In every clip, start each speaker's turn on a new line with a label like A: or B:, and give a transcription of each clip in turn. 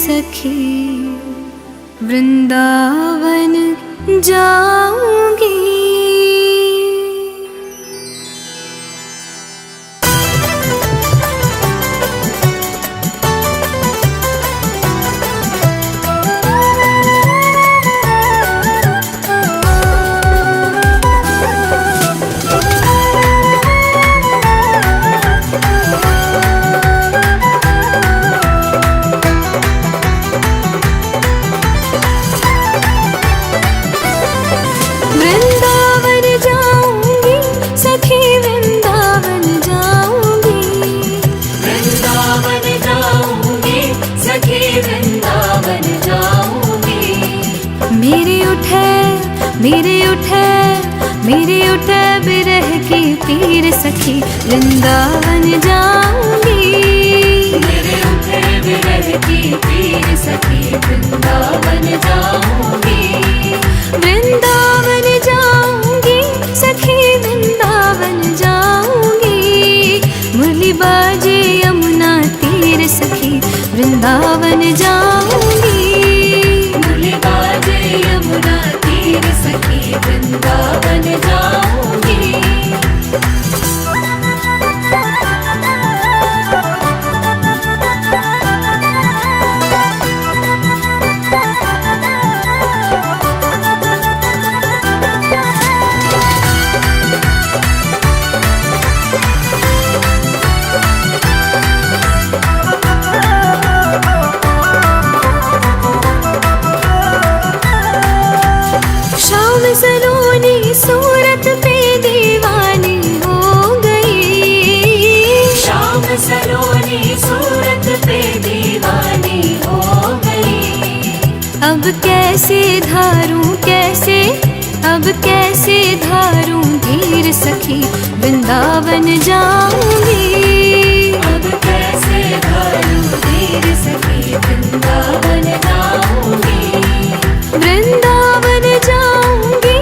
A: सखी वृंदावन जाऊंगी। वृंदावन जाऊंगी सखी वृंदावन जाऊंगी।
B: वृंदावन जाऊंगी सखी वृंदावन जाऊंगी।
A: मेरे उठे बिरह की पीर सखी वृंदावन जाऊंगी।
B: मेरे उठे बिरह की पीर सखी वृंदावन जाऊंगी।
A: वृंदावन जाऊंगी सखी वृंदावन जाऊंगी। मुरली बाजे यमुना तीर सखी वृंदावन जाऊंगी।
B: मुरली बाजे यमुना तीर सखी वृंदावन जाऊंगी।
A: शाम सलोनी सूरत पे दीवानी हो गई।
B: शाम सलोनी सूरत पे दीवानी हो गई।
A: अब कैसे धारूं धीर सखी वृंदावन जाऊंगी।
B: अब कैसे धारूं धीर सखी वृंदावन जाऊंगी।
A: वृंदावन जाऊंगी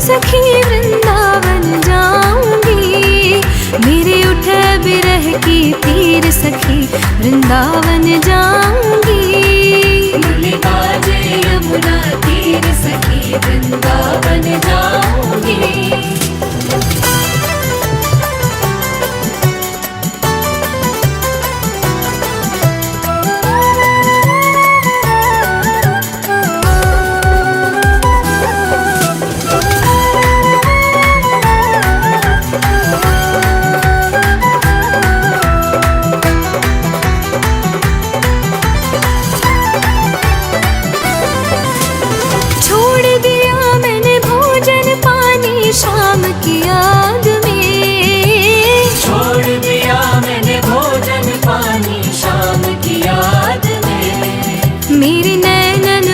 A: सखी वृंदावन जाऊंगी। मेरे उठे बिरह की तीर सखी वृंदावन जाऊंगी।
B: मुरली बाजे यमुना तीर सखी वृंदावन जाऊंगी।
A: छोड़ दिया मैंने भोजन पानी शाम की याद में।
B: छोड़ दिया मैंने भोजन पानी शाम की याद में।
A: मेरे नैनन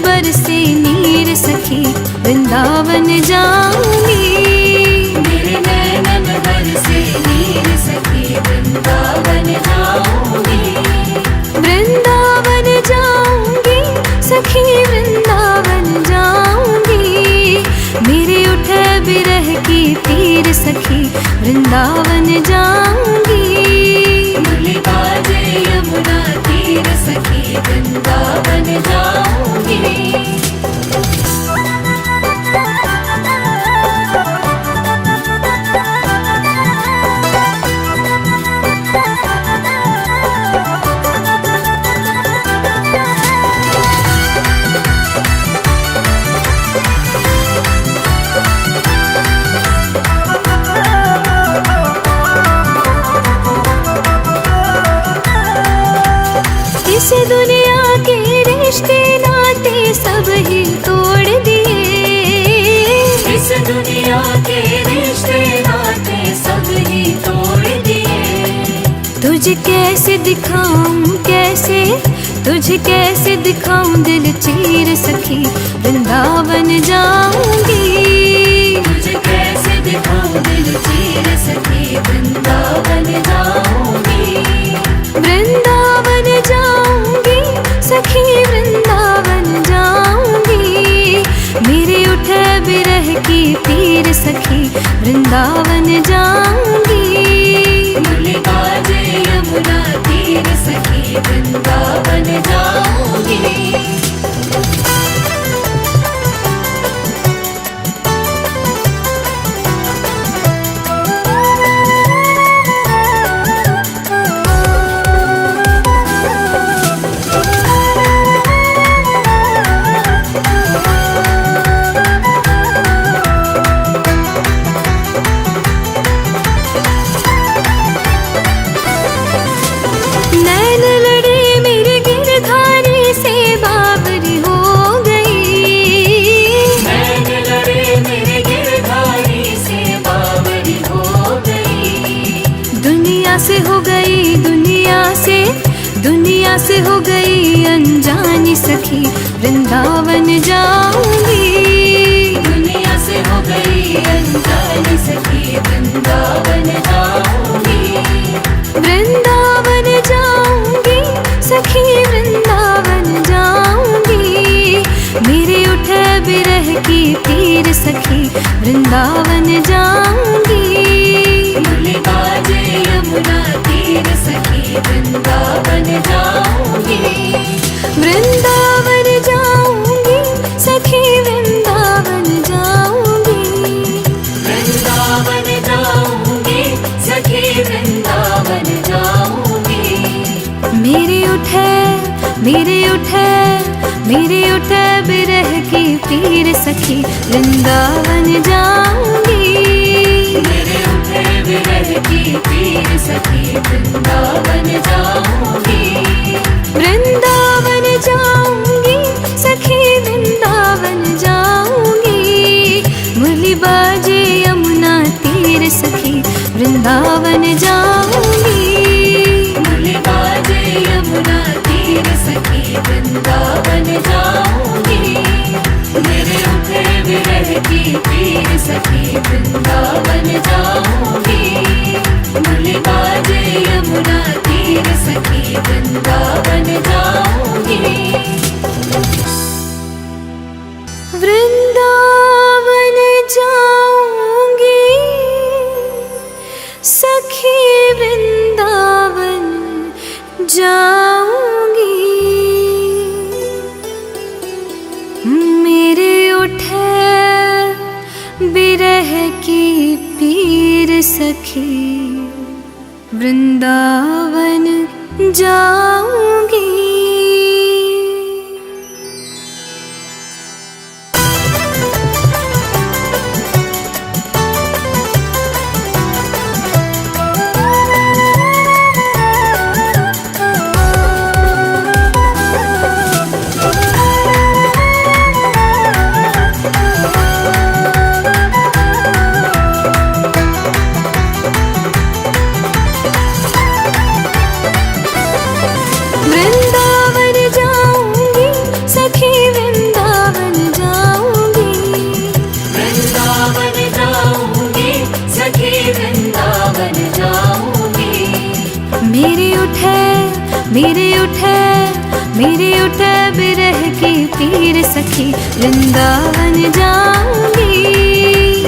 A: बरसे नीर सखी वृंदावन जाऊंगी।
B: मेरे नैनन बरसे नीर सखी वृंदावन जाऊंगी।
A: वृंदावन जाऊंगी सखी वृंदावन जाऊंगी। मेरे उठे बिरह की तीर सखी वृंदावन जाऊंगी।
B: मुरली बाजे यमुना तीर सखी वृंदावन जाऊंगी।
A: इस दुनिया के रिश्ते नाते सब ही तोड़ दिए।
B: इस दुनिया के रिश्ते नाते सब ही तोड़ दिए।
A: तुझे कैसे दिखाऊं दिल चीर सखी वृंदावन जाऊंगी।
B: तुझे कैसे दिखाऊं दिल चीर सखी वृंदावन जाऊंगी।
A: वृंदावन जाऊंगी सखी वृंदावन जाऊंगी। मेरे उठे बिरह की तीर सखी वृंदावन जाऊंगी।
B: मुरली बाजे यमुना तीर
A: गई दुनिया से हो गई अनजानी सखी, वृंदावन जाऊंगी।
B: दुनिया से हो गई अनजानी सखी, वृंदावन जाऊंगी।
A: वृंदावन जाऊंगी सखी, वृंदावन जाऊंगी। मेरे उठे बिरह की पीर सखी, वृंदावन जाऊंगी।
B: मुरली बाजे यमुना तीर सखी, वृंदावन जाऊंगी।
A: वृंदावन जाऊंगी सखी, वृंदावन जाऊंगी।
B: वृंदावन जाऊंगी सखी, वृंदावन जाऊंगी। मेरे उठे बिरह की पीर सखी, वृंदावन जाऊंगी। मेरे उठे बिरह की पीर सखी, वृंदावन जाऊंगी।
A: वृंदावन जाऊंगी सखी, वृंदावन जाऊंगी। मुरली बाजे यमुना तीर सखी, वृंदावन जाऊंगी।
B: मुरली बाजे यमुना तीर सखी, वृंदावन जाऊंगी। मेरे उठे बिरह की पीर सखी, वृंदावन जाऊंगी। मुरली बाजे यमुना तीर सखी, वृंदावन जाऊंगी।
A: वृंदावन जाऊंगी सखी, वृंदावन जाऊंगी। मेरे उठे बिरह की पीर सखी, वृंदावन जाऊंगी। वृंदावन जाऊंगी सखी, वृंदावन जाऊंगी।
B: वृंदावन जाऊंगी सखी, वृंदावन जाऊंगी। मेरे उठे बिरह की पीर सखी, वृंदावन जाऊंगी।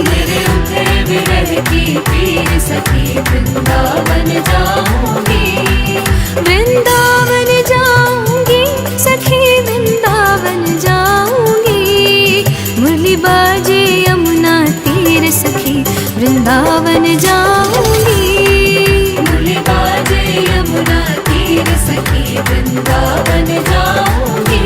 B: मेरे उठे बिरह की पीर सखी, वृंदावन जाऊंगी।
A: वृंदावन जाऊंगी सखी, वृंदावन जाऊंगी। मुरली बाजे यमुना तीर सखी, वृंदावन जाऊंगी।
B: मुरली बाजे यमुना तीर सखी, वृंदावन जाऊंगी।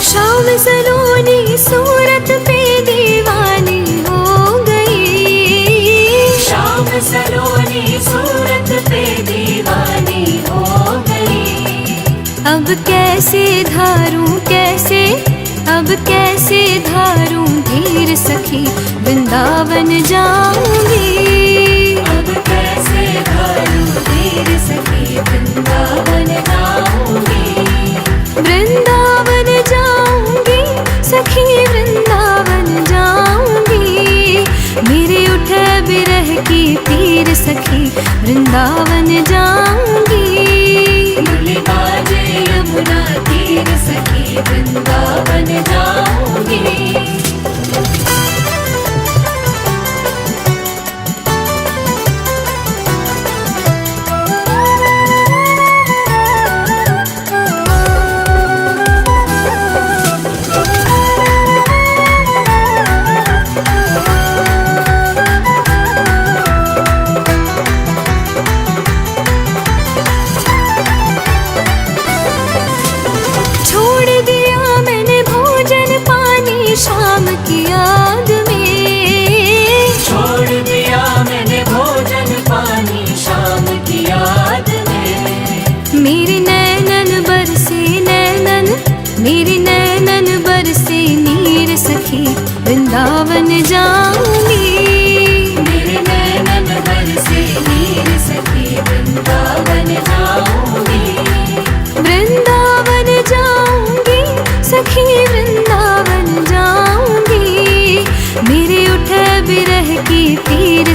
A: शाम सलोनी सूरत पे दीवानी हो गई।
B: शाम सलोनी सूरत पे दीवानी हो गई।
A: अब कैसे धारूं धीर सखी, वृंदावन जाऊंगी।
B: अब कैसे धारूं धीर सखी, वृंदावन जाऊंगी।
A: वृंदावन जाऊंगी सखी, वृंदावन जाऊंगी। मेरे उठे बिरह की पीर सखी, वृंदावन जाऊंगी।
B: मुरली बाजे यमुना तीर सखी, वृंदावन जाऊंगी।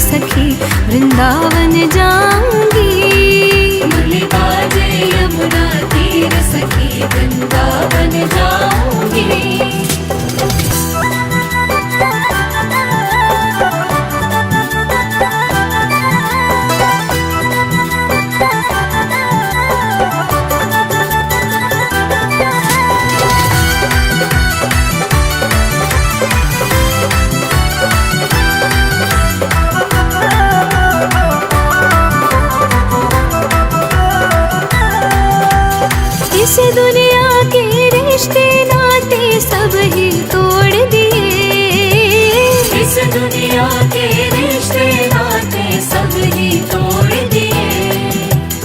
A: सखी वृंदावन जाऊंगी।
B: मुरली बाजे यमुना तीर सखी वृंदावन जाऊंगी।
A: इस दुनिया के रिश्ते नाते सब ही तोड़ दिए।
B: इस दुनिया के रिश्ते नाते सब ही तोड़ दिए।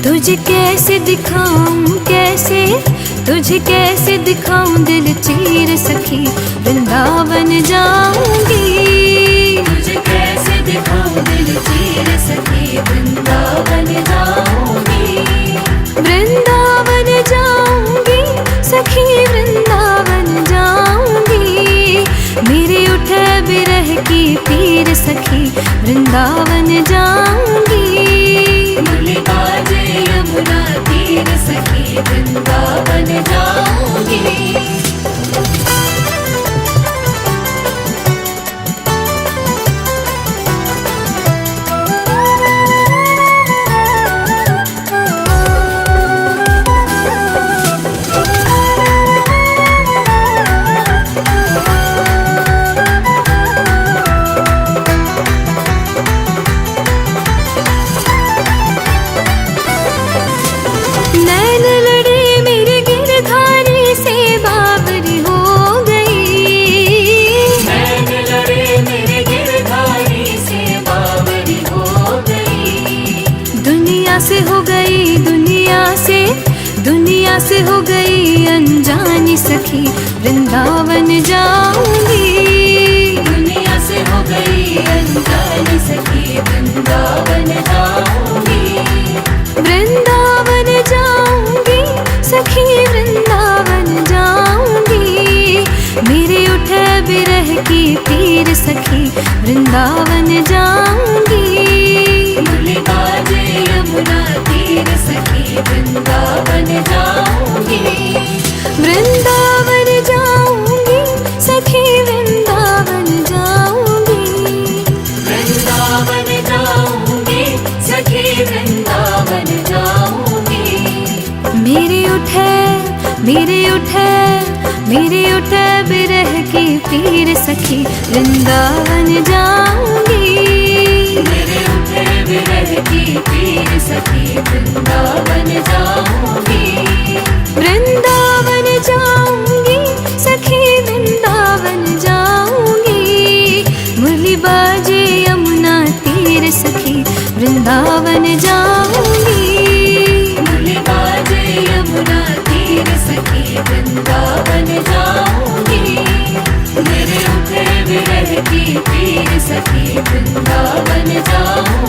A: तुझे कैसे दिखाऊं कैसे, तुझे कैसे दिखाऊं दिल चीर सखी वृंदावन जाऊंगी।
B: तुझे कैसे दिखाऊं दिल चीर सखी वृंदावन जाऊंगी।
A: वृंदावन जाऊंगी सखी वृंदावन जाऊंगी। मेरे उठे बिरह की पीर सखी वृंदावन जाऊंगी।
B: मुरली बाजे यमुना तीर सखी वृंदावन जाऊंगी।
A: नैन लड़े मेरे गिरधारी से बाबरी हो गई।
B: नैन लड़े मेरे गिरधारी से बावरी हो गई।
A: दुनिया से हो गई दुनिया से हो गई अनजानी सखी वृंदावन जाऊंगी।
B: दुनिया से हो गई अनजानी सखी वृंदावन जाऊंगी।
A: वृंदावन जाऊंगी सखी वृंदावन जाऊंगी। मेरे उठे बिरह की पीर सखी वृंदावन जाऊंगी।
B: मुरली बाजे यमुना तीर सखी वृंदावन जाऊंगी।
A: वृंदावन जाऊंगी सखी वृंदावन जाऊंगी।
B: वृंदावन जाऊंगी सखी वृंदावन जाऊंगी।
A: मेरे उठे बिरह की पीर सखी वृंदावन जाऊंगी।
B: मेरे उठे विरह की पीर सखी वृंदावन जाऊंगी।
A: वृंदावन जाऊंगी सखी वृंदावन जाऊंगी। मुरली बाजे यमुना तीर सखी वृंदावन जाऊंगी।
B: मुरली बाजे यमुना तीर सखी वृंदावन जाऊंगी। मेरे उठे विरह की पीर सखी वृंदावन जाऊंगी।